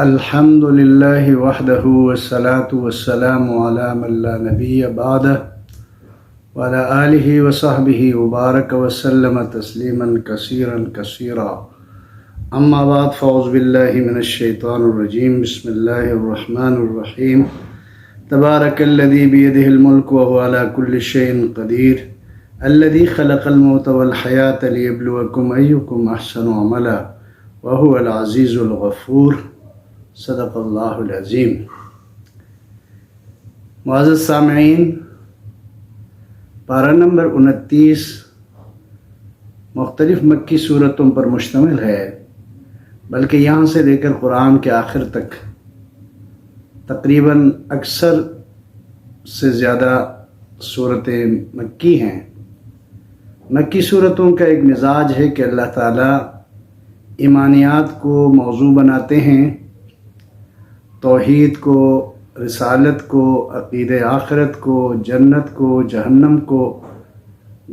الحمد لله وحده والصلاة والسلام على من لا نبي بعده وعلى آله وصحبه وبارك وسلم تسليما كثيرا أما بعد فأعوذ بالله من الشيطان الرجيم بسم الله الرحمن الرحيم تبارك الذي بيده الملك وهو على كل شيء قدير الذي خلق الموت والحياة ليبلوكم أيكم أحسن عملا وهو العزيز الغفور صدق اللہ العظیم۔ معزز سامعین، پارہ نمبر 29 مختلف مکی صورتوں پر مشتمل ہے، بلکہ یہاں سے لے کر قرآن کے آخر تک تقریباً اکثر سے زیادہ صورتیں مکی ہیں۔ مکی صورتوں کا ایک مزاج ہے کہ اللہ تعالیٰ ایمانیات کو موضوع بناتے ہیں، توحید کو، رسالت کو، عقید آخرت کو، جنت کو، جہنم کو،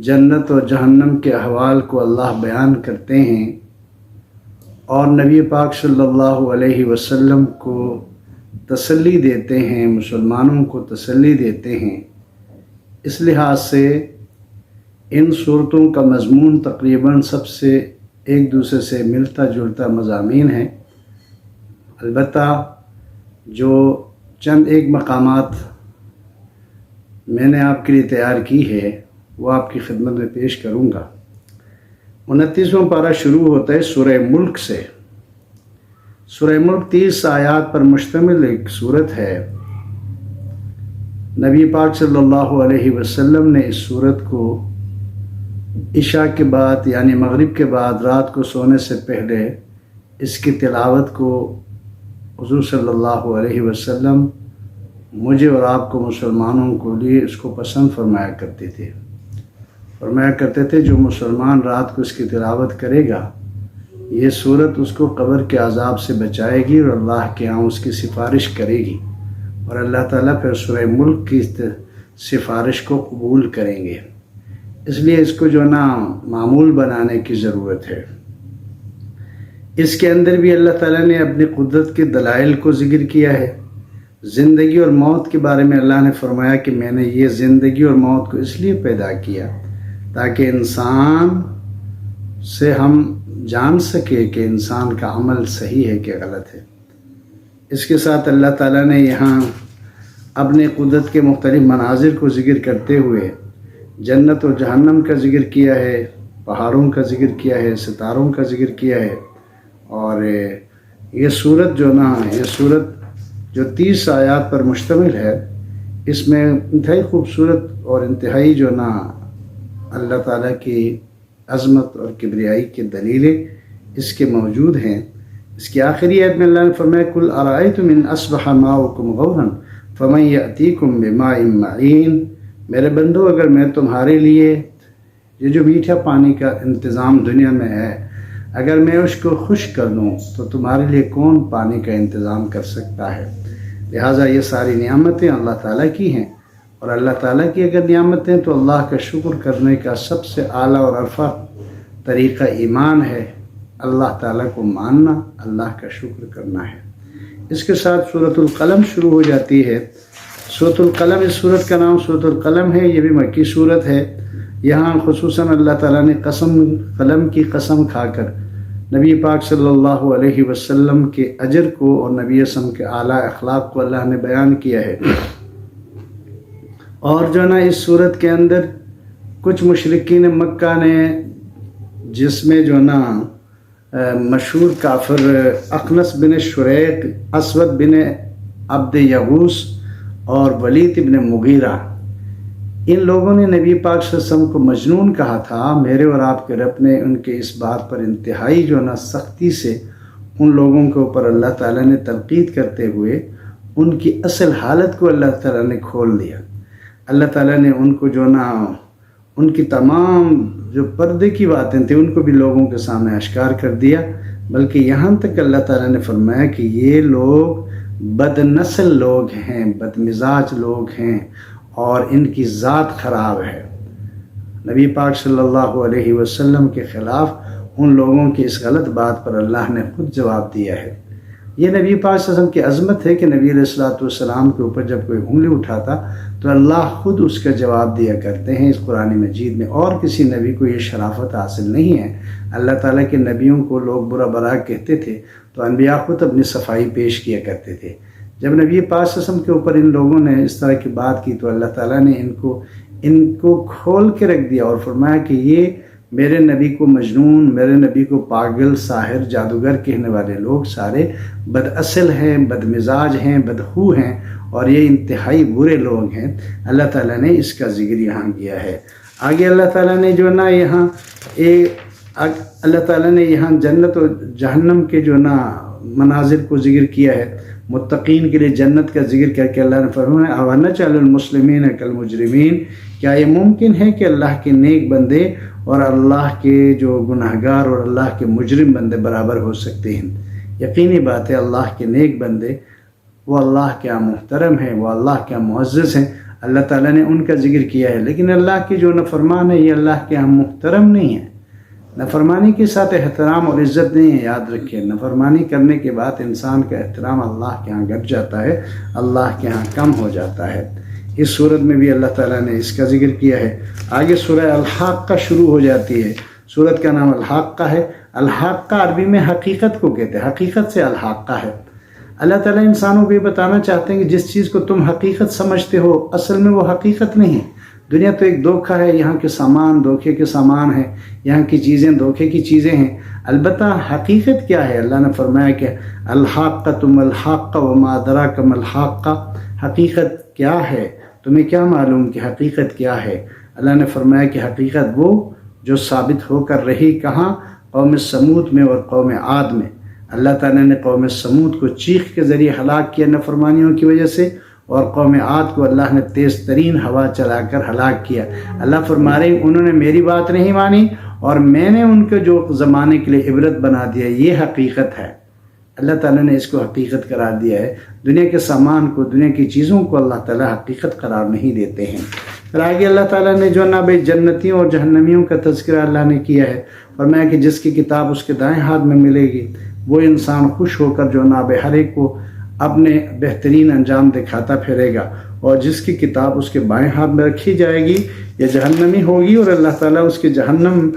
جنت اور جہنم کے احوال کو اللہ بیان کرتے ہیں، اور نبی پاک صلی اللہ علیہ وسلم کو تسلی دیتے ہیں، مسلمانوں کو تسلی دیتے ہیں۔ اس لحاظ سے ان صورتوں کا مضمون تقریباً سب سے ایک دوسرے سے ملتا جلتا مضامین ہے۔ البتہ جو چند ایک مقامات میں نے آپ کے لیے تیار کی ہے وہ آپ کی خدمت میں پیش کروں گا۔ 29واں پارہ شروع ہوتا ہے سورہ ملک سے۔ سورہ ملک 30 آیات پر مشتمل ایک سورت ہے۔ نبی پاک صلی اللہ علیہ وسلم نے اس سورت کو عشاء کے بعد یعنی مغرب کے بعد رات کو سونے سے پہلے اس کی تلاوت کو حضور صلی اللہ علیہ وسلم مجھے اور آپ کو مسلمانوں کو لیے اس کو پسند فرمایا کرتے تھے جو مسلمان رات کو اس کی تلاوت کرے گا یہ سورت اس کو قبر کے عذاب سے بچائے گی اور اللہ کے ہاں اس کی سفارش کرے گی، اور اللہ تعالیٰ پھر سورہ ملک کی سفارش کو قبول کریں گے۔ اس لیے اس کو معمول بنانے کی ضرورت ہے۔ اس کے اندر بھی اللہ تعالیٰ نے اپنی قدرت کے دلائل کو ذکر کیا ہے۔ زندگی اور موت کے بارے میں اللہ نے فرمایا کہ میں نے یہ زندگی اور موت کو اس لیے پیدا کیا تاکہ انسان سے ہم جان سکے کہ انسان کا عمل صحیح ہے کہ غلط ہے۔ اس کے ساتھ اللہ تعالیٰ نے یہاں اپنے قدرت کے مختلف مناظر کو ذکر کرتے ہوئے جنت اور جہنم کا ذکر کیا ہے، پہاڑوں کا ذکر کیا ہے، ستاروں کا ذکر کیا ہے، اور یہ صورت جو 30 آیات پر مشتمل ہے، اس میں انتہائی خوبصورت اور انتہائی اللہ تعالیٰ کی عظمت اور کبریائی کے دلیلیں اس کے موجود ہیں۔ اس کی آخری آیت میں اللہ نے فرمایا قُلْ أَرَأَيْتُمْ إِنْ أَصْبَحَ مَاؤُكُمْ غَوْرًا فَمَنْ يَأْتِيكُمْ بِمَاءٍ مَّعِينٍ۔ میرے بندو، اگر میں تمہارے لیے یہ جو میٹھا پانی کا انتظام دنیا میں ہے اگر میں اس کو خشک کر دوں تو تمہارے لیے کون پانی کا انتظام کر سکتا ہے؟ لہٰذا یہ ساری نعمتیں اللہ تعالیٰ کی ہیں، اور اللہ تعالیٰ کی اگر نعمتیں تو اللہ کا شکر کرنے کا سب سے اعلیٰ اور ارفع طریقہ ایمان ہے، اللہ تعالیٰ کو ماننا، اللہ کا شکر کرنا ہے۔ اس کے ساتھ سورۃ القلم شروع ہو جاتی ہے۔ سورۃ القلم، اس سورت کا نام سورۃ القلم ہے، یہ بھی مکی سورت ہے۔ یہاں خصوصاً اللہ تعالیٰ نے قلم کی قسم کھا کر نبی پاک صلی اللہ علیہ وسلم کے اجر کو اور نبی اسم کے اعلیٰ اخلاق کو اللہ نے بیان کیا ہے۔ اور اس صورت کے اندر کچھ مشرکین مکہ نے، جس میں مشہور کافر اخنس بن شریق، اسود بن عبد یغوث اور ولید بن مغیرہ، ان لوگوں نے نبی پاک صلی اللہ علیہ وسلم کو مجنون کہا تھا۔ میرے اور آپ کے رب نے ان کے اس بات پر انتہائی سختی سے ان لوگوں کے اوپر اللہ تعالیٰ نے تنقید کرتے ہوئے ان کی اصل حالت کو اللہ تعالیٰ نے کھول دیا۔ اللہ تعالیٰ نے ان کو ان کی تمام جو پردے کی باتیں تھیں ان کو بھی لوگوں کے سامنے اشکار کر دیا، بلکہ یہاں تک اللہ تعالیٰ نے فرمایا کہ یہ لوگ بد نسل لوگ ہیں، بد مزاج لوگ ہیں، اور ان کی ذات خراب ہے۔ نبی پاک صلی اللہ علیہ وسلم کے خلاف ان لوگوں کی اس غلط بات پر اللہ نے خود جواب دیا ہے۔ یہ نبی پاک صلی اللہ علیہ وسلم کی عظمت ہے کہ نبی علیہ الصلوۃ والسلام کے اوپر جب کوئی انگلی اٹھاتا تو اللہ خود اس کا جواب دیا کرتے ہیں اس قرآن مجید میں، اور کسی نبی کو یہ شرافت حاصل نہیں ہے۔ اللہ تعالیٰ کے نبیوں کو لوگ برا بھلا کہتے تھے تو انبیاء خود اپنی صفائی پیش کیا کرتے تھے۔ جب نبی پاک صلی اللہ علیہ وسلم کے اوپر ان لوگوں نے اس طرح کی بات کی تو اللہ تعالیٰ نے ان کو کھول کے رکھ دیا اور فرمایا کہ یہ میرے نبی کو مجنون، میرے نبی کو پاگل، ساحر، جادوگر کہنے والے لوگ سارے بد اصل ہیں، بد مزاج ہیں، بدخو ہیں، اور یہ انتہائی برے لوگ ہیں۔ اللہ تعالیٰ نے اس کا ذکر یہاں کیا ہے۔ آگے اللہ تعالیٰ نے جو نا یہاں اللہ تعالیٰ نے یہاں جنت و جہنم کے جو نا مناظر کو ذکر کیا ہے۔ متقین کے لیے جنت کا ذکر کر کے اللہ نے فرمایا اَوَنَجْعَلُ الْمُسْلِمِينَ كَالْمُجْرِمِينَ، کیا یہ ممکن ہے کہ اللہ کے نیک بندے اور اللہ کے جو گناہگار اور اللہ کے مجرم بندے برابر ہو سکتے ہیں؟ یقینی بات ہے اللہ کے نیک بندے وہ اللہ کے یہاں محترم ہیں، وہ اللہ کے یہاں معزز ہیں، اللہ تعالیٰ نے ان کا ذکر کیا ہے۔ لیکن اللہ کے جو نافرمان ہے یہ اللہ کے یہاں محترم نہیں ہے۔ نافرمانی کے ساتھ احترام اور عزت نہیں ہے، یاد رکھیں۔ نافرمانی کرنے کے بعد انسان کا احترام اللہ کے ہاں گھٹ جاتا ہے، اللہ کے ہاں کم ہو جاتا ہے۔ اس صورت میں بھی اللہ تعالیٰ نے اس کا ذکر کیا ہے۔ آگے سورہ الحاقہ شروع ہو جاتی ہے۔ سورت کا نام الحاقہ ہے۔ الحاقہ عربی میں حقیقت کو کہتے ہیں، حقیقت سے الحاقہ ہے۔ اللہ تعالیٰ انسانوں کو یہ بتانا چاہتے ہیں کہ جس چیز کو تم حقیقت سمجھتے ہو اصل میں وہ حقیقت نہیں ہے۔ دنیا تو ایک دھوکہ ہے، یہاں کے سامان دھوکے کے سامان ہیں، یہاں کی چیزیں دھوکے کی چیزیں ہیں۔ البتہ حقیقت کیا ہے؟ اللہ نے فرمایا کہ الحاقۃ ما الحاقہ وما ادراک ما الحاقہ، حقیقت کیا ہے؟ تمہیں کیا معلوم کہ حقیقت کیا ہے؟ اللہ نے فرمایا کہ حقیقت وہ جو ثابت ہو کر رہی کہاں؟ قوم سمود میں اور قوم عاد میں۔ اللہ تعالیٰ نے قوم سمود کو چیخ کے ذریعے ہلاک کیا نافرمانیوں کی وجہ سے، اور قوم عاد کو اللہ نے تیز ترین ہوا چلا کر ہلاک کیا۔ اللہ فرما رہے انہوں نے میری بات نہیں مانی اور میں نے ان کو جو زمانے کے لیے عبرت بنا دیا، یہ حقیقت ہے۔ اللہ تعالیٰ نے اس کو حقیقت قرار دیا ہے۔ دنیا کے سامان کو، دنیا کی چیزوں کو اللہ تعالیٰ حقیقت قرار نہیں دیتے ہیں۔ پھر آگے اللہ تعالیٰ نے جو نا بھائی جنتیوں اور جہنمیوں کا تذکرہ اللہ نے کیا ہے، فرمایا کہ جس کی کتاب اس کے دائیں ہاتھ میں ملے گی وہ انسان خوش ہو کر جو نا بے ہر ایک کو اپنے بہترین انجام دکھاتا پھرے گا، اور جس کی کتاب اس کے بائیں ہاتھ میں رکھی جائے گی یہ جہنمی ہوگی، اور اللہ تعالیٰ اس کے جہنم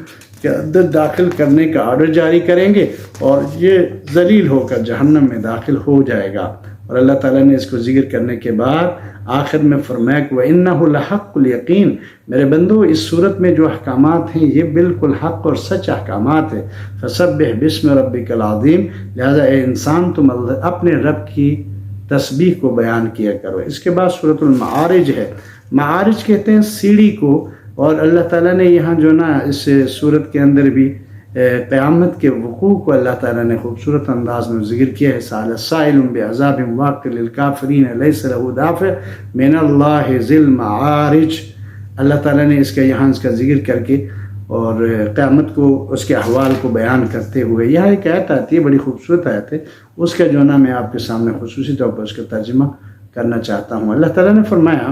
کے اندر داخل کرنے کا آرڈر جاری کریں گے اور یہ ذلیل ہو کر جہنم میں داخل ہو جائے گا۔ اور اللہ تعالیٰ نے اس کو ذکر کرنے کے بعد آخر میں فرمایا کہ وَإِنَّهُ لَحَقُّ الْيَقِينِ، میرے بندو اس صورت میں جو احکامات ہیں یہ بالکل حق اور سچ احکامات ہیں۔ فَسَبِّحْ بِاسْمِ رَبِّكَ الْعَظِيمِ، لہذا اے انسان تم اپنے رب کی تسبیح کو بیان کیا کرو۔ اس کے بعد سورۃ المعارج ہے۔ معارج کہتے ہیں سیڑھی کو، اور اللہ تعالیٰ نے یہاں جو نا اس صورت کے اندر بھی قیامت کے وقوع کو اللہ تعالیٰ نے خوبصورت انداز میں ذکر کیا ہے۔ سأل سائل بعذاب واقع للکافرین لیس له دافع من اللہ ذی المعارج، اللہ تعالیٰ نے اس کا ذکر کر کے اور قیامت کو، اس کے احوال کو بیان کرتے ہوئے یہاں ایک آیت آتی ہے، بڑی خوبصورت آیت ہے، اس کا جو نا میں آپ کے سامنے خصوصی طور پر اس کا ترجمہ کرنا چاہتا ہوں۔ اللہ تعالیٰ نے فرمایا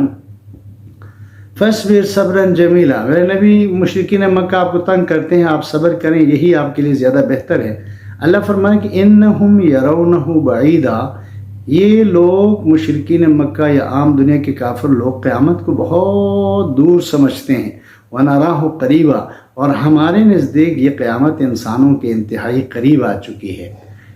فَاصْبِرْ صَبْرًا جَمِيلًا، میرے نبی مشرکین مکہ آپ کو تنگ کرتے ہیں، آپ صبر کریں، یہی آپ کے لیے زیادہ بہتر ہے۔ اللہ فرمایا کہ إِنَّهُمْ يَرَوْنَهُ بَعِيدًا، یہ لوگ مشرکین مکہ یا عام دنیا کے کافر لوگ قیامت کو بہت دور سمجھتے ہیں، وَنَرَاهُ قَرِيبًا، اور ہمارے نزدیک یہ قیامت انسانوں کے انتہائی قریب آ چکی ہے۔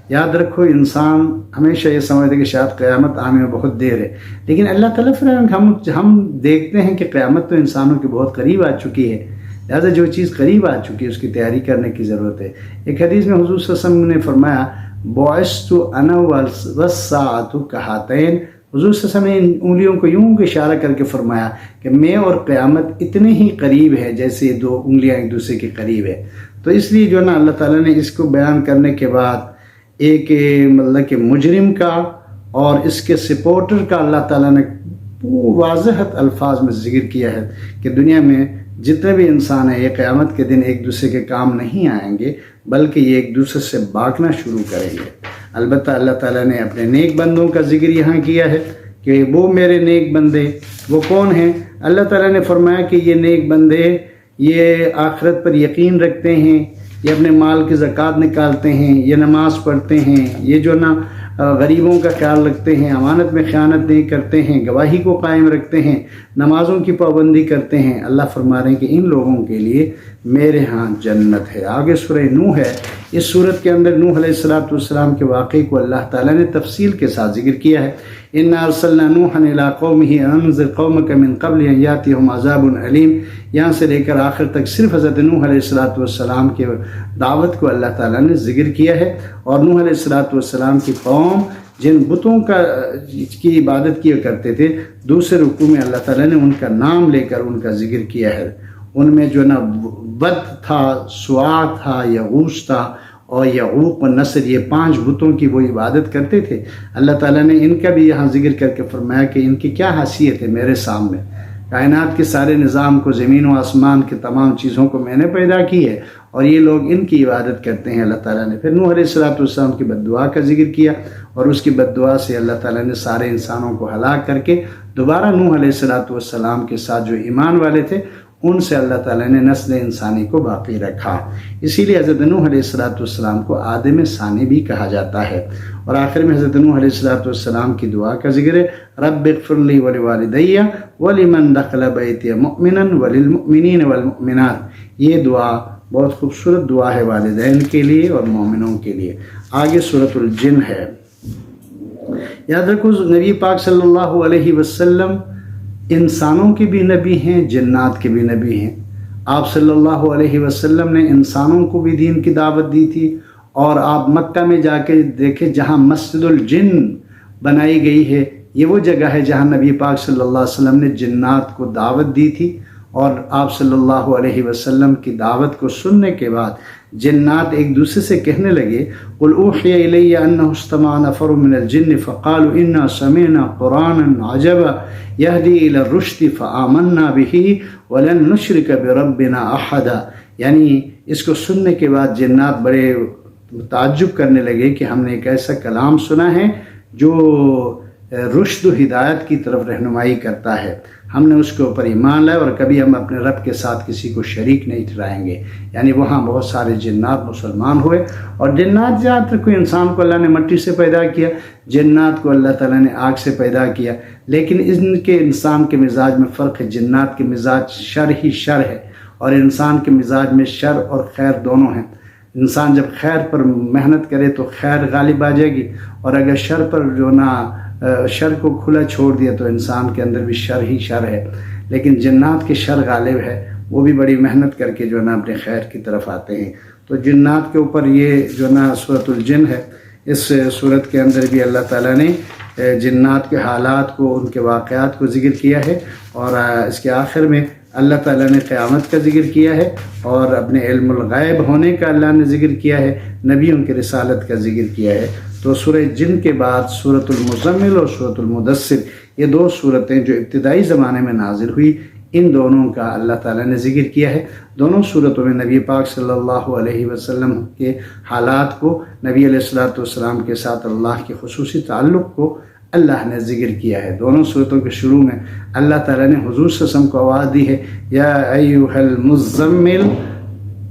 یاد رکھو انسان ہمیشہ یہ سمجھتے کہ شاید قیامت آنے میں بہت دیر ہے، لیکن اللہ تعالیٰ فرمایا ہم دیکھتے ہیں کہ قیامت تو انسانوں کے بہت قریب آ چکی ہے، لہٰذا جو چیز قریب آ چکی ہے اس کی تیاری کرنے کی ضرورت ہے۔ ایک حدیث میں حضور صلی اللہ علیہ وسلم نے فرمایا بُعِثْتُ أَنَا وَالسَّاعَةُ كَهَاتَيْنِ، حضور صلی اللہ علیہ وسلم نے ان انگلیوں کو یوں اشارہ کر کے فرمایا کہ میں اور قیامت اتنے ہی قریب ہے جیسے یہ دو انگلیاں ایک دوسرے کے قریب ہے۔ تو اس لیے جو نا اللہ تعالیٰ نے اس کو بیان کرنے کے بعد ایک مطلب کہ مجرم کا اور اس کے سپورٹر کا اللہ تعالیٰ نے واضح الفاظ میں ذکر کیا ہے کہ دنیا میں جتنے بھی انسان ہیں یہ قیامت کے دن ایک دوسرے کے کام نہیں آئیں گے، بلکہ یہ ایک دوسرے سے بھاگنا شروع کریں گے۔ البتہ اللہ تعالیٰ نے اپنے نیک بندوں کا ذکر یہاں کیا ہے کہ وہ میرے نیک بندے وہ کون ہیں؟ اللہ تعالیٰ نے فرمایا کہ یہ نیک بندے یہ آخرت پر یقین رکھتے ہیں، یہ اپنے مال کی زکوٰۃ نکالتے ہیں، یہ نماز پڑھتے ہیں، یہ جو نا غریبوں کا خیال رکھتے ہیں، امانت میں خیانت نہیں کرتے ہیں، گواہی کو قائم رکھتے ہیں، نمازوں کی پابندی کرتے ہیں، اللہ فرما رہے ہیں کہ ان لوگوں کے لیے میرے ہاں جنت ہے۔ آگے سورہ نوح ہے، اس سورت کے اندر نوح علیہ السلام کے واقعے کو اللہ تعالیٰ نے تفصیل کے ساتھ ذکر کیا ہے۔ اِنَّا أَرْسَلْنَا نُوحًا إِلَىٰ قَوْمِهِ أَنْ أَنذِرْ قَوْمَكَ مِنْ قَبْلِ أَنْ يَأْتِيَهُمْ عَذَابٌ أَلِيمٌ، یہاں سے لے کر آخر تک صرف حضرت نوح علیہ السلام کے دعوت کو اللہ تعالیٰ نے ذکر کیا ہے، اور نوح علیہ السلام کی قوم جن بتوں کی عبادت کیا کرتے تھے، دوسرے رکوع میں اللہ تعالیٰ نے ان کا نام لے کر ان کا ذکر کیا ہے۔ ان میں جو نا ود تھا، سوا تھا، یغوث تھا اور یعوق و نصر، یہ 5 بتوں کی وہ عبادت کرتے تھے۔ اللہ تعالیٰ نے ان کا بھی یہاں ذکر کر کے فرمایا کہ ان کی کیا حیثیت ہے میرے سامنے، کائنات کے سارے نظام کو، زمین و آسمان کے تمام چیزوں کو میں نے پیدا کی ہے، اور یہ لوگ ان کی عبادت کرتے ہیں۔ اللہ تعالیٰ نے پھر نوح علیہ السلام کی بد دعا کا ذکر کیا، اور اس کی بد دعا سے اللہ تعالیٰ نے سارے انسانوں کو ہلاک کر کے دوبارہ نوح علیہ السلام کے ساتھ جو ایمان والے تھے ان سے اللہ تعالیٰ نے نسل انسانی کو باقی رکھا۔ اسی لیے حضرت نوح علیہ السلام کو آدم ثانی بھی کہا جاتا ہے۔ اور آخر میں حضرت نوح علیہ السلام کی دعا کا ذکر ہے، رب اغفر لی ولوالدی ولمن دخل بیتی مؤمنا وللمؤمنین والمؤمنات۔ یہ دعا بہت خوبصورت دعا ہے والدین کے لیے اور مومنوں کے لیے۔ آگے سورۃ الجن ہے۔ یاد رکھو نبی پاک صلی اللہ علیہ وسلم انسانوں کے بھی نبی ہیں، جنات کے بھی نبی ہیں۔ آپ صلی اللہ علیہ وسلم نے انسانوں کو بھی دین کی دعوت دی تھی، اور آپ مکہ میں جا کے دیکھیں جہاں مسجد الجن بنائی گئی ہے، یہ وہ جگہ ہے جہاں نبی پاک صلی اللہ علیہ وسلم نے جنات کو دعوت دی تھی، اور آپ صلی اللہ علیہ وسلم کی دعوت کو سننے کے بعد جنات ایک دوسرے سے کہنے لگے، قُلْ أُوحِيَ إِلَيَّ أَنَّهُ اسْتَمَعَ نَفَرٌ مِّنَ الْجِنِّ فَقَالُوا إِنَّا سَمِعْنَا قُرْآنًا عَجَبًا يَهْدِي إِلَى الرُّشْدِ فَآمَنَّا بِهِ وَلَن نُّشْرِكَ بِرَبِّنَا أَحَدًا۔ یعنی اس کو سننے کے بعد جنات بڑے تعجب کرنے لگے کہ ہم نے ایک ایسا کلام سنا ہے جو رشد و ہدایت کی طرف رہنمائی کرتا ہے، ہم نے اس کے اوپر ایمان لائے، اور کبھی ہم اپنے رب کے ساتھ کسی کو شریک نہیں ٹھہرائیں گے۔ یعنی وہاں بہت سارے جنات مسلمان ہوئے، اور جنات زیادہ تر کوئی انسان کو اللہ نے مٹی سے پیدا کیا، جنات کو اللہ تعالیٰ نے آگ سے پیدا کیا، لیکن ان کے انسان کے مزاج میں فرق ہے۔ جنات کے مزاج شر ہی شر ہے، اور انسان کے مزاج میں شر اور خیر دونوں ہیں۔ انسان جب خیر پر محنت کرے تو خیر غالب آ جائے گی، اور اگر شر پر شر کو کھلا چھوڑ دیا تو انسان کے اندر بھی شر ہی شر ہے۔ لیکن جنات کے شر غالب ہے، وہ بھی بڑی محنت کر کے اپنے خیر کی طرف آتے ہیں۔ تو جنات کے اوپر یہ سورۃ الجن ہے۔ اس سورت کے اندر بھی اللہ تعالیٰ نے جنات کے حالات کو، ان کے واقعات کو ذکر کیا ہے، اور اس کے آخر میں اللہ تعالیٰ نے قیامت کا ذکر کیا ہے، اور اپنے علم الغیب ہونے کا اللہ نے ذکر کیا ہے، نبیوں کی رسالت کا ذکر کیا ہے۔ تو سورہ جن کے بعد سورۃ المزمل اور سورۃ المدثر، یہ 2 سورتیں جو ابتدائی زمانے میں نازل ہوئی، ان دونوں کا اللہ تعالیٰ نے ذکر کیا ہے۔ دونوں صورتوں میں نبی پاک صلی اللہ علیہ وسلم کے حالات کو، نبی علیہ السلام کے ساتھ اللہ کے خصوصی تعلق کو اللہ نے ذکر کیا ہے۔ دونوں صورتوں کے شروع میں اللہ تعالیٰ نے حضور صلی اللہ علیہ وسلم کو آواز دی ہے، یا ایھا المزمل،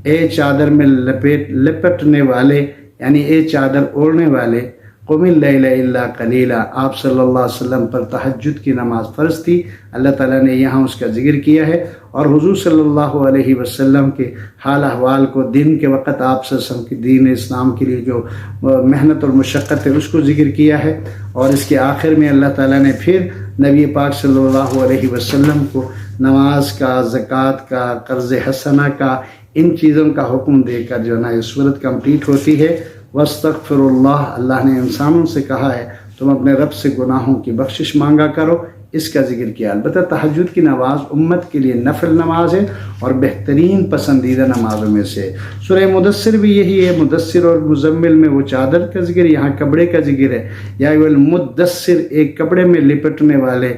اے چادر میں لپٹنے والے، یعنی اے چادر اوڑھنے والے، قم اللیل الا قلیلا، آپ صلی اللہ علیہ وسلم پر تہجد کی نماز فرض تھی، اللہ تعالیٰ نے یہاں اس کا ذکر کیا ہے، اور حضور صلی اللہ علیہ وسلم کے حال احوال کو، دن کے وقت آپ صلی اللہ علیہ وسلم کی دین اسلام کے لیے جو محنت اور مشقت ہے اس کو ذکر کیا ہے، اور اس کے آخر میں اللہ تعالیٰ نے پھر نبی پاک صلی اللہ علیہ وسلم کو نماز کا، زکوٰۃ کا، قرض حسنہ کا، ان چیزوں کا حکم دے کر یہ صورت کمپلیٹ ہوتی ہے۔ واستغفر اللہ، اللہ نے انسانوں سے کہا ہے تم اپنے رب سے گناہوں کی بخشش مانگا کرو، اس کا ذکر کیا۔ البتہ تہجد کی نماز امت کے لیے نفل نماز ہے، اور بہترین پسندیدہ نمازوں میں سے۔ سورہ مدثر بھی یہی ہے، مدثر اور مزمل میں وہ چادر کا ذکر، یہاں کپڑے کا ذکر ہے۔ یا المدثر، ایک کپڑے میں لپٹنے والے،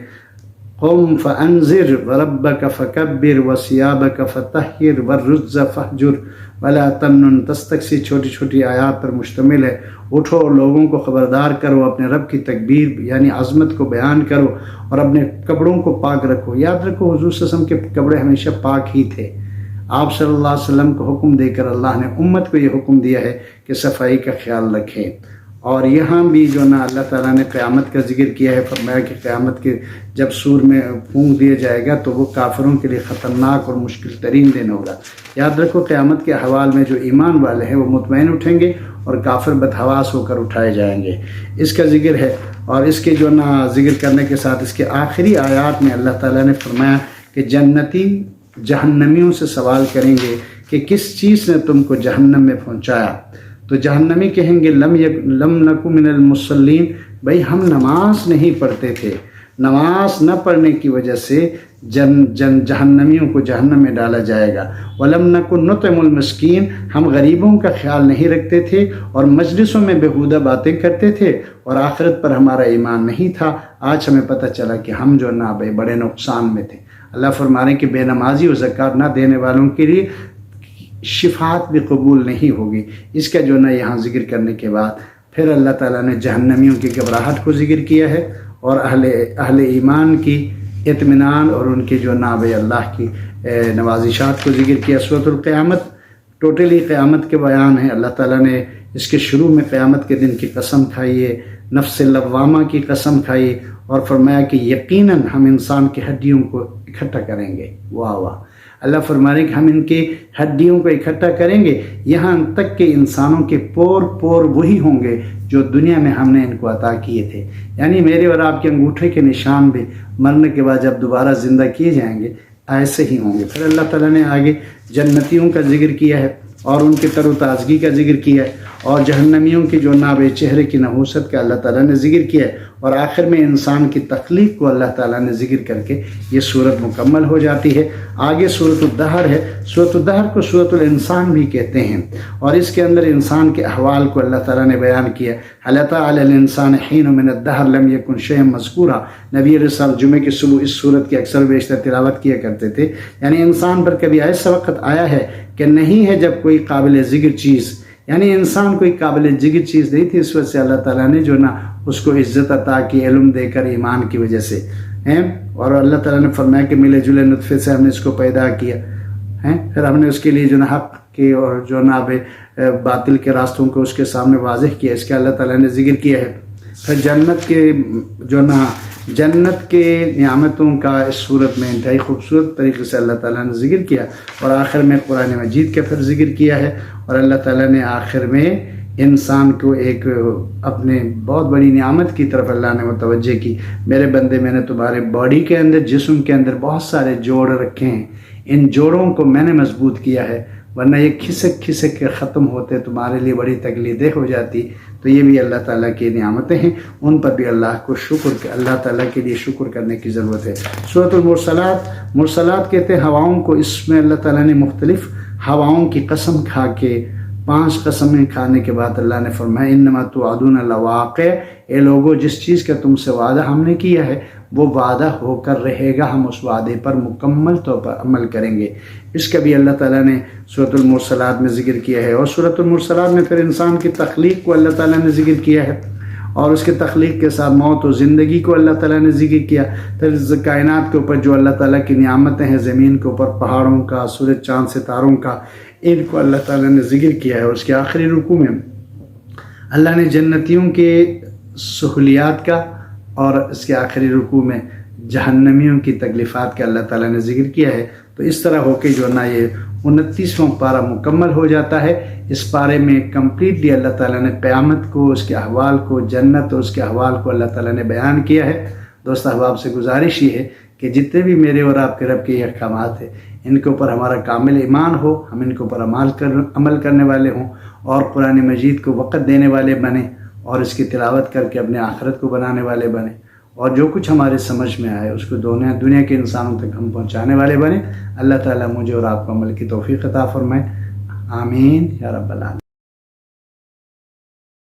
قم فانذر وربک فکبر وثیابک فطہر والرجز فہجر ولا تمنن تستکثر، چھوٹی چھوٹی آیات پر مشتمل ہے۔ اٹھو، لوگوں کو خبردار کرو، اپنے رب کی تکبیر یعنی عظمت کو بیان کرو، اور اپنے کپڑوں کو پاک رکھو۔ یاد رکھو حضور صلی اللہ علیہ وسلم کے کپڑے ہمیشہ پاک ہی تھے۔ آپ صلی اللہ علیہ وسلم کو حکم دے کر اللہ نے امت کو یہ حکم دیا ہے کہ صفائی کا خیال رکھیں۔ اور یہاں بھی جو نا اللہ تعالیٰ نے قیامت کا ذکر کیا ہے، فرمایا کہ قیامت کے جب سور میں پھونک دیا جائے گا تو وہ کافروں کے لیے خطرناک اور مشکل ترین دن ہوگا۔ یاد رکھو قیامت کے احوال میں جو ایمان والے ہیں وہ مطمئن اٹھیں گے اور کافر بدحواس ہو کر اٹھائے جائیں گے۔ اس کا ذکر ہے، اور اس کے جو نا ذکر کرنے کے ساتھ اس کے آخری آیات میں اللہ تعالیٰ نے فرمایا کہ جنتی جہنمیوں سے سوال کریں گے کہ کس چیز نے تم کو جہنم میں پہنچایا؟ تو جہنمی کہیں گے لم نکو من المصلین، بھائی ہم نماز نہیں پڑھتے تھے، نماز نہ پڑھنے کی وجہ سے جہنمیوں کو جہنم میں ڈالا جائے گا۔ ولم نکو نطعم المسکین، ہم غریبوں کا خیال نہیں رکھتے تھے اور مجلسوں میں بیہودہ باتیں کرتے تھے اور آخرت پر ہمارا ایمان نہیں تھا۔ آج ہمیں پتہ چلا کہ ہم جو نا بڑے نقصان میں تھے۔ اللہ فرما رہے ہیں کہ بے نمازی و زکوٰۃ نہ دینے والوں کے لیے شفاعت بھی قبول نہیں ہوگی۔ اس کا جو نا یہاں ذکر کرنے کے بعد پھر اللہ تعالیٰ نے جہنمیوں کی گھبراہٹ کو ذکر کیا ہے اور اہل ایمان کی اطمینان اور ان کی جو نا اللہ کی نوازشات کو ذکر کیا۔ سورۃ القیامت ٹوٹلی قیامت کے بیان ہے۔ اللہ تعالیٰ نے اس کے شروع میں قیامت کے دن کی قسم کھائی ہے، نفس لوامہ کی قسم کھائی اور فرمایا کہ یقیناً ہم انسان کی ہڈیوں کو اکٹھا کریں گے۔ واہ واہ! اللہ فرما رہے کہ ہم ان کی ہڈیوں کو اکٹھا کریں گے، یہاں تک کہ انسانوں کے پور پور وہی ہوں گے جو دنیا میں ہم نے ان کو عطا کیے تھے۔ یعنی میرے اور آپ کے انگوٹھے کے نشان بھی مرنے کے بعد جب دوبارہ زندہ کیے جائیں گے ایسے ہی ہوں گے۔ پھر اللہ تعالیٰ نے آگے جنتیوں کا ذکر کیا ہے اور ان کی تر و تازگی کا ذکر کیا ہے اور جہنمیوں کی جو نابے چہرے کی نحوست کا اللہ تعالیٰ نے ذکر کیا ہے، اور آخر میں انسان کی تخلیق کو اللہ تعالیٰ نے ذکر کر کے یہ صورت مکمل ہو جاتی ہے۔ آگے سورۃ الدہر ہے۔ سورۃ الدہر کو سورۃ الانسان بھی کہتے ہیں، اور اس کے اندر انسان کے احوال کو اللہ تعالیٰ نے بیان کیا۔ هل أتى على الإنسان حين من الدهر لم يكن شيئا مذكورا۔ نبی علیہ السلام جمعے کی صبح اس سورت کی اکثر بیشتر تلاوت کیا کرتے تھے۔ یعنی انسان پر کبھی ایسا وقت آیا ہے کہ نہیں ہے جب کوئی قابل ذکر چیز، یعنی انسان کوئی قابل ذکر چیز نہیں تھی، اس وجہ سے اللہ تعالیٰ نے جو نا اس کو عزت عطا کی، علم دے کر، ایمان کی وجہ سے ہیں۔ اور اللہ تعالیٰ نے فرمایا کہ ملے جلے نطفے سے ہم نے اس کو پیدا کیا ہیں، پھر ہم نے اس کے لیے جو نا حق کے اور جو نا باطل کے راستوں کو اس کے سامنے واضح کیا، اس کا اللہ تعالیٰ نے ذکر کیا ہے۔ پھر جنت کے جو نا جنت کے نعمتوں کا اس صورت میں انتہائی خوبصورت طریقے سے اللہ تعالیٰ نے ذکر کیا، اور آخر میں قرآن مجید کا پھر ذکر کیا ہے، اور اللہ تعالیٰ نے آخر میں انسان کو ایک اپنے بہت بڑی نعمت کی طرف اللہ نے متوجہ کی۔ میرے بندے، میں نے تمہارے باڈی کے اندر، جسم کے اندر بہت سارے جوڑ رکھے ہیں، ان جوڑوں کو میں نے مضبوط کیا ہے، ورنہ یہ کھسک کھسک کے ختم ہوتے تمہارے لیے بڑی تکلیف دہ ہو جاتی۔ تو یہ بھی اللہ تعالیٰ کی نعمتیں ہیں، ان پر بھی اللہ تعالیٰ کے لیے شکر کرنے کی ضرورت ہے۔ سورۃ المرسلات، مرسلات کہتے ہیں ہواؤں کو۔ اس میں اللہ تعالیٰ نے مختلف ہواؤں کی قسم کھا کے 5 قسمیں کھانے کے بعد اللہ نے فرمایا انما توعدون لواقع، اے لوگو جس چیز کا تم سے وعدہ ہم نے کیا ہے وہ وعدہ ہو کر رہے گا، ہم اس وعدے پر مکمل طور پر عمل کریں گے۔ اس کا بھی اللہ تعالیٰ نے سورۃ المرسلات میں ذکر کیا ہے، اور سورۃ المرسلات میں پھر انسان کی تخلیق کو اللہ تعالیٰ نے ذکر کیا ہے، اور اس کی تخلیق کے ساتھ موت و زندگی کو اللہ تعالیٰ نے ذکر کیا۔ پھر کائنات کے اوپر جو اللہ تعالیٰ کی نعمتیں ہیں، زمین کے اوپر پہاڑوں کا، سورج چاند ستاروں کا، ان کو اللہ تعالیٰ نے ذکر کیا ہے۔ اور اس کے آخری رکوع میں اللہ نے جنتیوں کے سہولیات کا، اور اس کے آخری رکوع میں جہنمیوں کی تکلیفات کا اللہ تعالیٰ نے ذکر کیا ہے۔ تو اس طرح ہو کے جو نا یہ 29واں پارہ مکمل ہو جاتا ہے۔ اس پارے میں کمپلیٹلی اللہ تعالیٰ نے قیامت کو، اس کے احوال کو، جنت اور اس کے احوال کو اللہ تعالیٰ نے بیان کیا ہے۔ دوست احباب سے گزارش یہ ہے کہ جتنے بھی میرے اور آپ کے رب کے یہ احکامات ہیں، ان کے اوپر ہمارا کامل ایمان ہو، ہم ان کے اوپر عمل کرنے والے ہوں، اور قرآن مجید کو وقت دینے والے بنیں، اور اس کی تلاوت کر کے اپنے آخرت کو بنانے والے بنیں، اور جو کچھ ہمارے سمجھ میں آئے اس کو دنیا کے انسانوں تک ہم پہنچانے والے بنیں۔ اللہ تعالیٰ مجھے اور آپ کو عمل کی توفیق عطا فرمائے، آمین یا رب العالمین۔